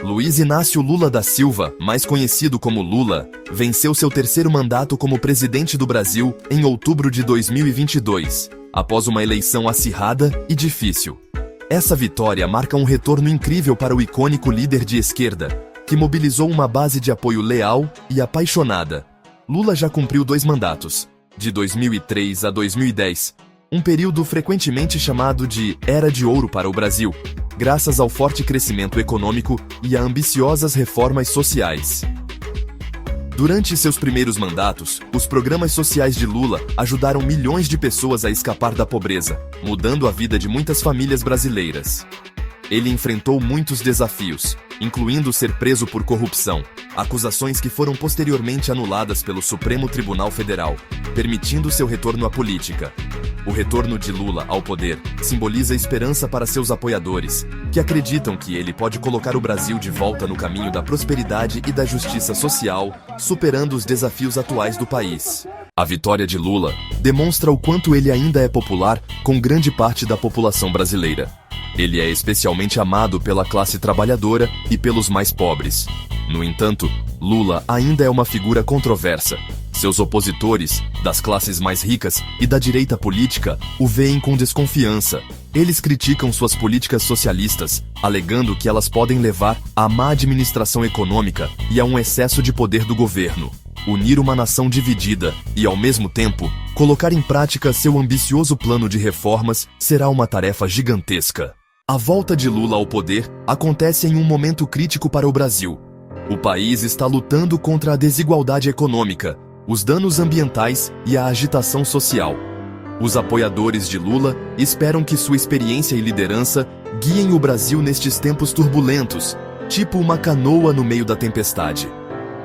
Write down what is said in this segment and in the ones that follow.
Luiz Inácio Lula da Silva, mais conhecido como Lula, venceu seu terceiro mandato como presidente do Brasil em outubro de 2022, após uma eleição acirrada e difícil. Essa vitória marca um retorno incrível para o icônico líder de esquerda, que mobilizou uma base de apoio leal e apaixonada. Lula já cumpriu 2 mandatos, de 2003 a 2010, um período frequentemente chamado de Era de Ouro para o Brasil, graças ao forte crescimento econômico e a ambiciosas reformas sociais. Durante seus primeiros mandatos, os programas sociais de Lula ajudaram milhões de pessoas a escapar da pobreza, mudando a vida de muitas famílias brasileiras. Ele enfrentou muitos desafios, incluindo ser preso por corrupção, acusações que foram posteriormente anuladas pelo Supremo Tribunal Federal, permitindo seu retorno à política. O retorno de Lula ao poder simboliza esperança para seus apoiadores, que acreditam que ele pode colocar o Brasil de volta no caminho da prosperidade e da justiça social, superando os desafios atuais do país. A vitória de Lula demonstra o quanto ele ainda é popular com grande parte da população brasileira. Ele é especialmente amado pela classe trabalhadora e pelos mais pobres. No entanto, Lula ainda é uma figura controversa. Seus opositores, das classes mais ricas e da direita política, o veem com desconfiança. Eles criticam suas políticas socialistas, alegando que elas podem levar à má administração econômica e a um excesso de poder do governo. Unir uma nação dividida e, ao mesmo tempo, colocar em prática seu ambicioso plano de reformas será uma tarefa gigantesca. A volta de Lula ao poder acontece em um momento crítico para o Brasil. O país está lutando contra a desigualdade econômica, os danos ambientais e a agitação social. Os apoiadores de Lula esperam que sua experiência e liderança guiem o Brasil nestes tempos turbulentos, tipo uma canoa no meio da tempestade.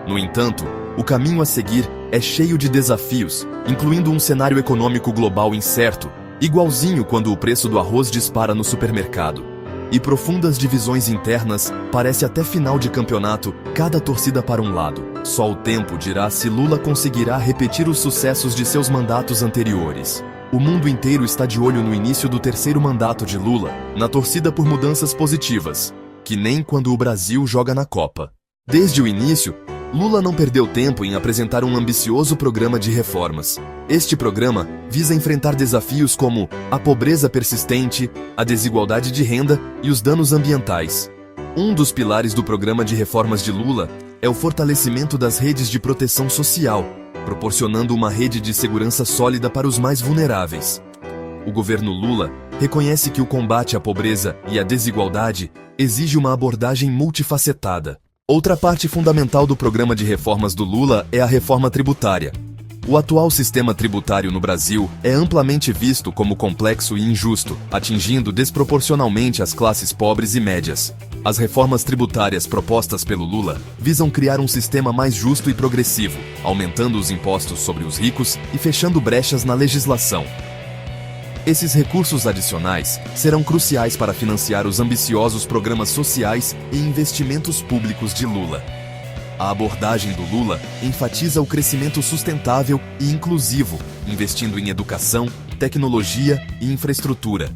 No entanto, o caminho a seguir é cheio de desafios, incluindo um cenário econômico global incerto, igualzinho quando o preço do arroz dispara no supermercado. E profundas divisões internas, parece até final de campeonato, cada torcida para um lado. Só o tempo dirá se Lula conseguirá repetir os sucessos de seus mandatos anteriores. O mundo inteiro está de olho no início do terceiro mandato de Lula, na torcida por mudanças positivas, que nem quando o Brasil joga na Copa. Desde o início, Lula não perdeu tempo em apresentar um ambicioso programa de reformas. Este programa visa enfrentar desafios como a pobreza persistente, a desigualdade de renda e os danos ambientais. Um dos pilares do programa de reformas de Lula é o fortalecimento das redes de proteção social, proporcionando uma rede de segurança sólida para os mais vulneráveis. O governo Lula reconhece que o combate à pobreza e à desigualdade exige uma abordagem multifacetada. Outra parte fundamental do programa de reformas do Lula é a reforma tributária. O atual sistema tributário no Brasil é amplamente visto como complexo e injusto, atingindo desproporcionalmente as classes pobres e médias. As reformas tributárias propostas pelo Lula visam criar um sistema mais justo e progressivo, aumentando os impostos sobre os ricos e fechando brechas na legislação. Esses recursos adicionais serão cruciais para financiar os ambiciosos programas sociais e investimentos públicos de Lula. A abordagem do Lula enfatiza o crescimento sustentável e inclusivo, investindo em educação, tecnologia e infraestrutura.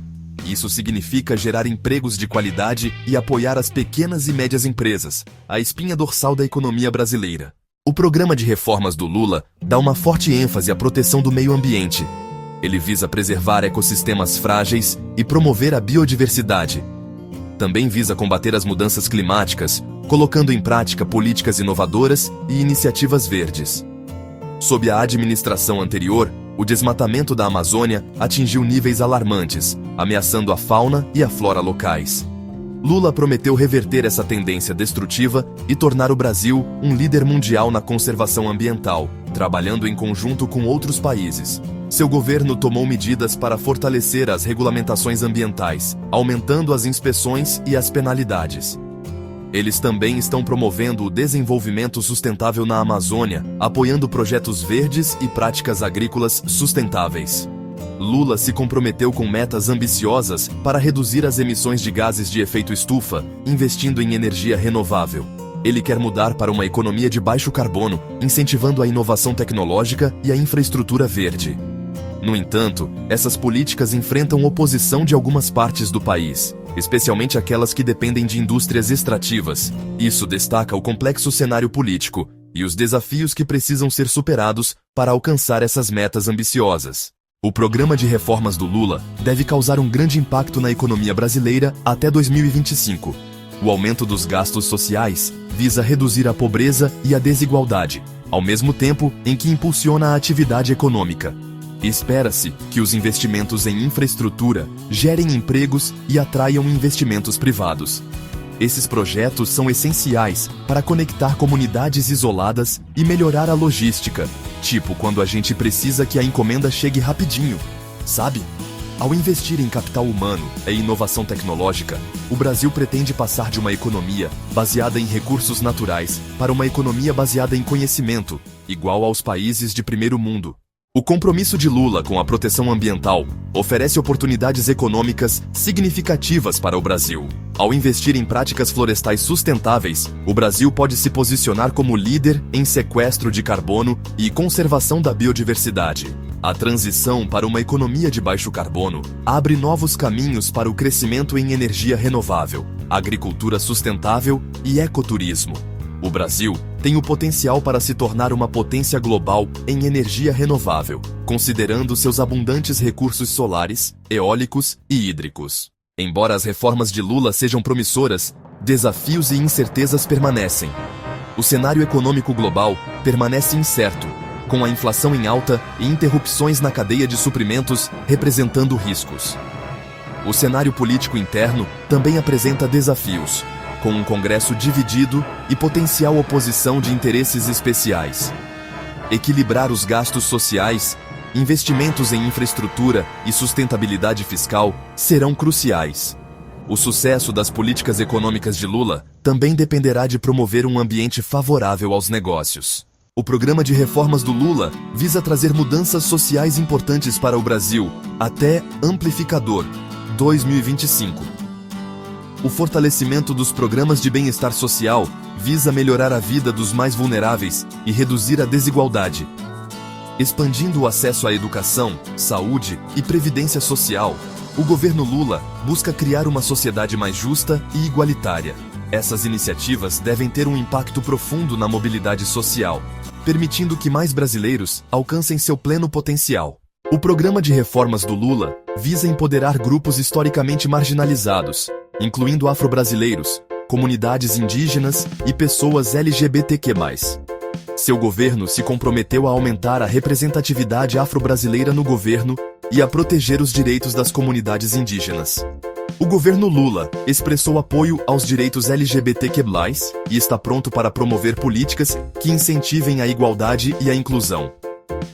Isso significa gerar empregos de qualidade e apoiar as pequenas e médias empresas, a espinha dorsal da economia brasileira. O programa de reformas do Lula dá uma forte ênfase à proteção do meio ambiente. Ele visa preservar ecossistemas frágeis e promover a biodiversidade. Também visa combater as mudanças climáticas, colocando em prática políticas inovadoras e iniciativas verdes. Sob a administração anterior, o desmatamento da Amazônia atingiu níveis alarmantes, ameaçando a fauna e a flora locais. Lula prometeu reverter essa tendência destrutiva e tornar o Brasil um líder mundial na conservação ambiental, trabalhando em conjunto com outros países. Seu governo tomou medidas para fortalecer as regulamentações ambientais, aumentando as inspeções e as penalidades. Eles também estão promovendo o desenvolvimento sustentável na Amazônia, apoiando projetos verdes e práticas agrícolas sustentáveis. Lula se comprometeu com metas ambiciosas para reduzir as emissões de gases de efeito estufa, investindo em energia renovável. Ele quer mudar para uma economia de baixo carbono, incentivando a inovação tecnológica e a infraestrutura verde. No entanto, essas políticas enfrentam oposição de algumas partes do país. especialmente aquelas que dependem de indústrias extrativas. Isso destaca o complexo cenário político e os desafios que precisam ser superados para alcançar essas metas ambiciosas. O programa de reformas do Lula deve causar um grande impacto na economia brasileira até 2025. O aumento dos gastos sociais visa reduzir a pobreza e a desigualdade, ao mesmo tempo em que impulsiona a atividade econômica. Espera-se que os investimentos em infraestrutura gerem empregos e atraiam investimentos privados. Esses projetos são essenciais para conectar comunidades isoladas e melhorar a logística, tipo quando a gente precisa que a encomenda chegue rapidinho, sabe? Ao investir em capital humano e inovação tecnológica, o Brasil pretende passar de uma economia baseada em recursos naturais para uma economia baseada em conhecimento, igual aos países de primeiro mundo. O compromisso de Lula com a proteção ambiental oferece oportunidades econômicas significativas para o Brasil. Ao investir em práticas florestais sustentáveis, o Brasil pode se posicionar como líder em sequestro de carbono e conservação da biodiversidade. A transição para uma economia de baixo carbono abre novos caminhos para o crescimento em energia renovável, agricultura sustentável e ecoturismo. O Brasil tem o potencial para se tornar uma potência global em energia renovável, considerando seus abundantes recursos solares, eólicos e hídricos. Embora as reformas de Lula sejam promissoras, desafios e incertezas permanecem. O cenário econômico global permanece incerto, com a inflação em alta e interrupções na cadeia de suprimentos representando riscos. O cenário político interno também apresenta desafios, com um Congresso dividido e potencial oposição de interesses especiais. Equilibrar os gastos sociais, investimentos em infraestrutura e sustentabilidade fiscal serão cruciais. O sucesso das políticas econômicas de Lula também dependerá de promover um ambiente favorável aos negócios. O programa de reformas do Lula visa trazer mudanças sociais importantes para o Brasil até Amplificador 2025. O fortalecimento dos programas de bem-estar social visa melhorar a vida dos mais vulneráveis e reduzir a desigualdade. Expandindo o acesso à educação, saúde e previdência social, o governo Lula busca criar uma sociedade mais justa e igualitária. Essas iniciativas devem ter um impacto profundo na mobilidade social, permitindo que mais brasileiros alcancem seu pleno potencial. O programa de reformas do Lula visa empoderar grupos historicamente marginalizados, incluindo afro-brasileiros, comunidades indígenas e pessoas LGBTQ+. Seu governo se comprometeu a aumentar a representatividade afro-brasileira no governo e a proteger os direitos das comunidades indígenas. O governo Lula expressou apoio aos direitos LGBTQ+, e está pronto para promover políticas que incentivem a igualdade e a inclusão.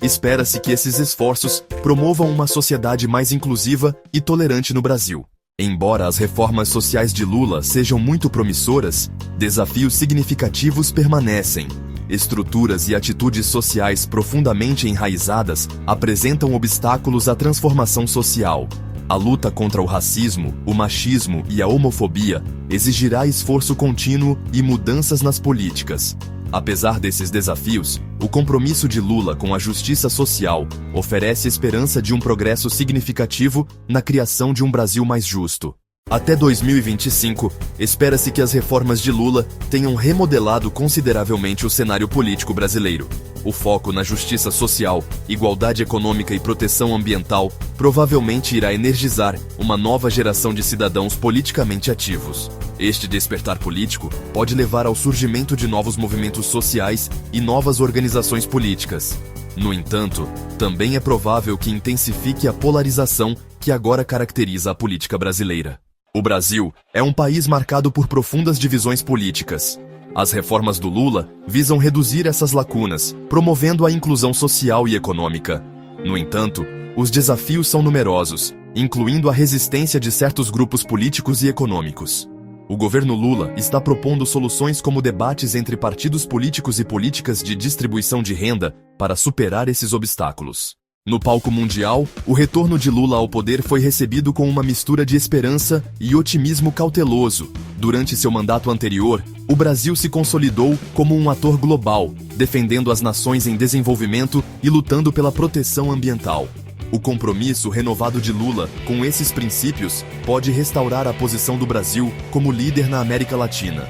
Espera-se que esses esforços promovam uma sociedade mais inclusiva e tolerante no Brasil. Embora as reformas sociais de Lula sejam muito promissoras, desafios significativos permanecem. Estruturas e atitudes sociais profundamente enraizadas apresentam obstáculos à transformação social. A luta contra o racismo, o machismo e a homofobia exigirá esforço contínuo e mudanças nas políticas. Apesar desses desafios, o compromisso de Lula com a justiça social oferece esperança de um progresso significativo na criação de um Brasil mais justo. Até 2025, espera-se que as reformas de Lula tenham remodelado consideravelmente o cenário político brasileiro. O foco na justiça social, igualdade econômica e proteção ambiental provavelmente irá energizar uma nova geração de cidadãos politicamente ativos. Este despertar político pode levar ao surgimento de novos movimentos sociais e novas organizações políticas. No entanto, também é provável que intensifique a polarização que agora caracteriza a política brasileira. O Brasil é um país marcado por profundas divisões políticas. As reformas do Lula visam reduzir essas lacunas, promovendo a inclusão social e econômica. No entanto, os desafios são numerosos, incluindo a resistência de certos grupos políticos e econômicos. O governo Lula está propondo soluções como debates entre partidos políticos e políticas de distribuição de renda para superar esses obstáculos. No palco mundial, o retorno de Lula ao poder foi recebido com uma mistura de esperança e otimismo cauteloso. Durante seu mandato anterior, o Brasil se consolidou como um ator global, defendendo as nações em desenvolvimento e lutando pela proteção ambiental. O compromisso renovado de Lula com esses princípios pode restaurar a posição do Brasil como líder na América Latina.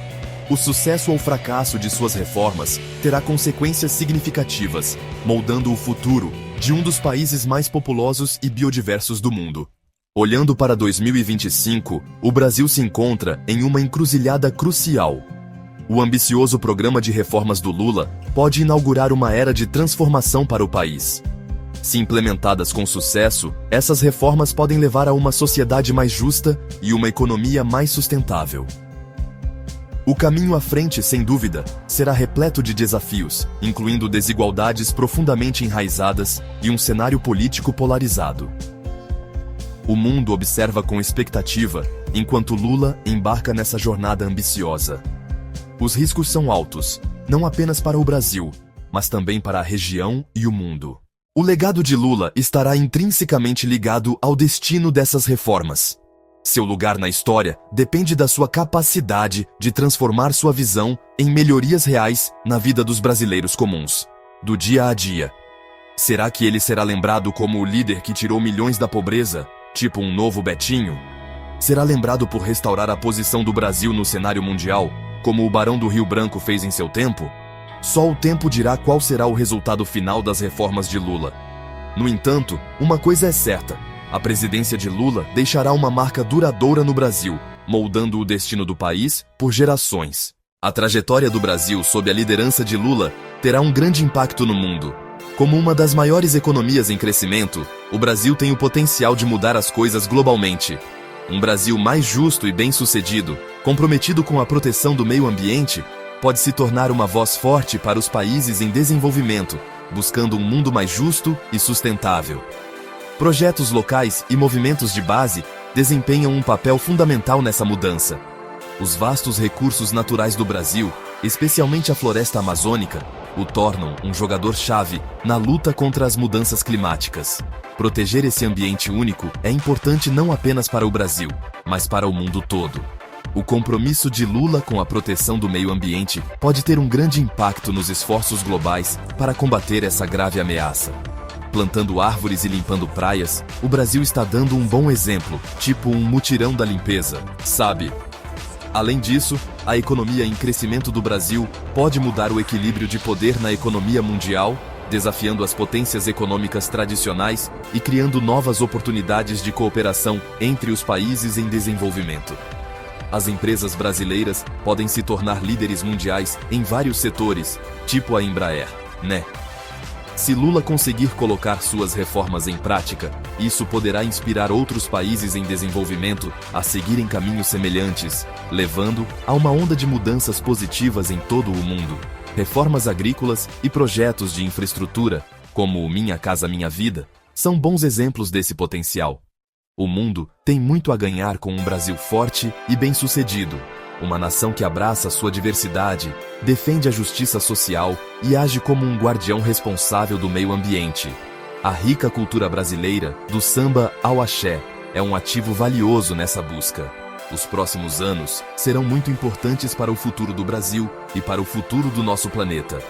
O sucesso ou fracasso de suas reformas terá consequências significativas, moldando o futuro de um dos países mais populosos e biodiversos do mundo. Olhando para 2025, o Brasil se encontra em uma encruzilhada crucial. O ambicioso programa de reformas do Lula pode inaugurar uma era de transformação para o país. Se implementadas com sucesso, essas reformas podem levar a uma sociedade mais justa e uma economia mais sustentável. O caminho à frente, sem dúvida, será repleto de desafios, incluindo desigualdades profundamente enraizadas e um cenário político polarizado. O mundo observa com expectativa, enquanto Lula embarca nessa jornada ambiciosa. Os riscos são altos, não apenas para o Brasil, mas também para a região e o mundo. O legado de Lula estará intrinsecamente ligado ao destino dessas reformas. Seu lugar na história depende da sua capacidade de transformar sua visão em melhorias reais na vida dos brasileiros comuns, do dia a dia. Será que ele será lembrado como o líder que tirou milhões da pobreza, tipo um novo Betinho? Será lembrado por restaurar a posição do Brasil no cenário mundial, como o Barão do Rio Branco fez em seu tempo? Só o tempo dirá qual será o resultado final das reformas de Lula. No entanto, uma coisa é certa: a presidência de Lula deixará uma marca duradoura no Brasil, moldando o destino do país por gerações. A trajetória do Brasil sob a liderança de Lula terá um grande impacto no mundo. Como uma das maiores economias em crescimento, o Brasil tem o potencial de mudar as coisas globalmente. Um Brasil mais justo e bem-sucedido, comprometido com a proteção do meio ambiente, pode se tornar uma voz forte para os países em desenvolvimento, buscando um mundo mais justo e sustentável. Projetos locais e movimentos de base desempenham um papel fundamental nessa mudança. Os vastos recursos naturais do Brasil, especialmente a floresta amazônica, o tornam um jogador-chave na luta contra as mudanças climáticas. Proteger esse ambiente único é importante não apenas para o Brasil, mas para o mundo todo. O compromisso de Lula com a proteção do meio ambiente pode ter um grande impacto nos esforços globais para combater essa grave ameaça. Plantando árvores e limpando praias, o Brasil está dando um bom exemplo, tipo um mutirão da limpeza, sabe? Além disso, a economia em crescimento do Brasil pode mudar o equilíbrio de poder na economia mundial, desafiando as potências econômicas tradicionais e criando novas oportunidades de cooperação entre os países em desenvolvimento. As empresas brasileiras podem se tornar líderes mundiais em vários setores, tipo a Embraer, né? Se Lula conseguir colocar suas reformas em prática, isso poderá inspirar outros países em desenvolvimento a seguirem caminhos semelhantes, levando a uma onda de mudanças positivas em todo o mundo. Reformas agrícolas e projetos de infraestrutura, como o Minha Casa Minha Vida, são bons exemplos desse potencial. O mundo tem muito a ganhar com um Brasil forte e bem-sucedido. Uma nação que abraça sua diversidade, defende a justiça social e age como um guardião responsável do meio ambiente. A rica cultura brasileira, do samba ao axé, é um ativo valioso nessa busca. Os próximos anos serão muito importantes para o futuro do Brasil e para o futuro do nosso planeta.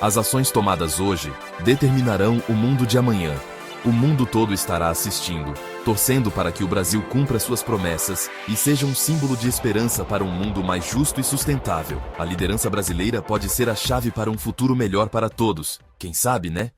As ações tomadas hoje determinarão o mundo de amanhã. O mundo todo estará assistindo, torcendo para que o Brasil cumpra suas promessas e seja um símbolo de esperança para um mundo mais justo e sustentável. A liderança brasileira pode ser a chave para um futuro melhor para todos. Quem sabe, né?